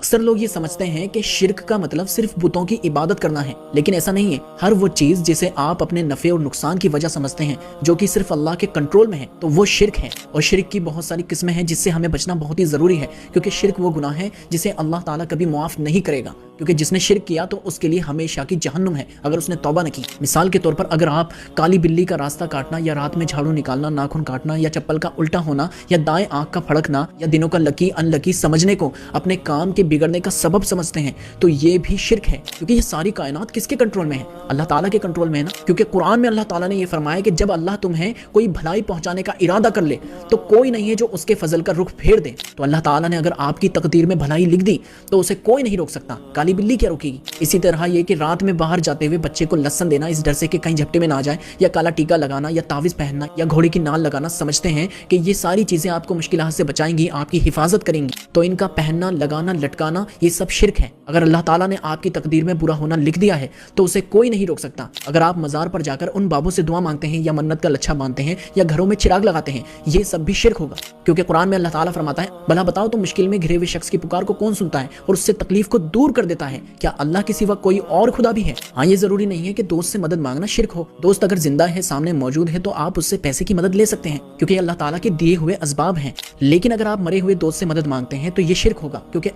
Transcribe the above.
अक्सर लोग ये समझते हैं कि शिर्क का मतलब सिर्फ बुतों की इबादत करना है, लेकिन ऐसा नहीं है। हर वो चीज जिसे आप अपने नफे और नुकसान की वजह समझते हैं, जो कि सिर्फ अल्लाह के कंट्रोल में है, तो वो शिर्क है। और शिर्क की बहुत सारी किस्में हैं जिससे हमें बचना बहुत ही जरूरी है, क्योंकि शिर्क वो गुनाह है जिसे अल्लाह ताला कभी मुआफ नहीं करेगा, क्योंकि जिसने शिर्क किया तो उसके लिए हमेशा की जहन्नुम है अगर उसने तौबा न की। मिसाल के तौर पर अगर आप काली बिल्ली का रास्ता काटना, या रात में झाड़ू निकालना, नाखून काटना, या चप्पल का उल्टा होना, या दाएं आंख का फड़कना, या दिनों का लकी अनलकी समझने को अपने काम के बिगड़ने का सबब समझते हैं, तो ये भी शिर्क है। क्योंकि ये सारी कायनात किसके कंट्रोल में है? अल्लाह ताला के कंट्रोल में है ना। क्योंकि कुरान में अल्लाह ताला ने ये फरमाया कि जब अल्लाह तुम्हें कोई भलाई पहुंचाने का इरादा कर ले तो कोई नहीं है जो उसके फजल का रुख फेर दे। तो अल्लाह ताला ने अगर आपकी तकदीर में भलाई लिख दी तो उसे कोई नहीं रोक सकता, काली बिल्ली क्या रोकेगी। इसी तरह ये कि रात में बाहर जाते हुए बच्चे को लहसन देना इस डर से कि कहीं झपटे में ना जाए, या काला टीका लगाना, या तावीज पहनना, या घोड़े की नाल लगाना, समझते हैं कि ये सारी चीजें आपको मुश्किलात से बचाएंगी, आपकी हिफाजत करेंगी, तो इनका पहनना, लगाना, लटकाना ये सब शिर्क है। अगर अल्लाह ताला ने आपकी तकदीर में बुरा होना लिख दिया है तो उसे कोई नहीं रोक सकता। अगर आप मजार पर जाकर उन बाबों से दुआ मांगते हैं, या मन्नत का लच्छा बांधते हैं, या घरों में चिराग लगाते हैं, ये सब भी शिर्क होगा। क्योंकि कुरान में अल्लाह ताला फरमाता है, भला बताओ तो मुश्किल में घिरे हुए शख्स की पुकार को कौन सुनता है और उससे तकलीफ को दूर कर देता है? क्या अल्लाह के सिवा कोई और खुदा भी है? हाँ, ये जरूरी नहीं है कि दोस्त से मदद मांगना शिर्क हो। दोस्त अगर जिंदा है, सामने मौजूद है, तो आप उससे पैसे की मदद ले सकते हैं, क्योंकि अल्लाह ताला के दिए हुए असबाब हैं। लेकिन अगर आप मरे हुए दोस्त से मदद मांगते हैं तो ये शिर्क होगा, क्योंकि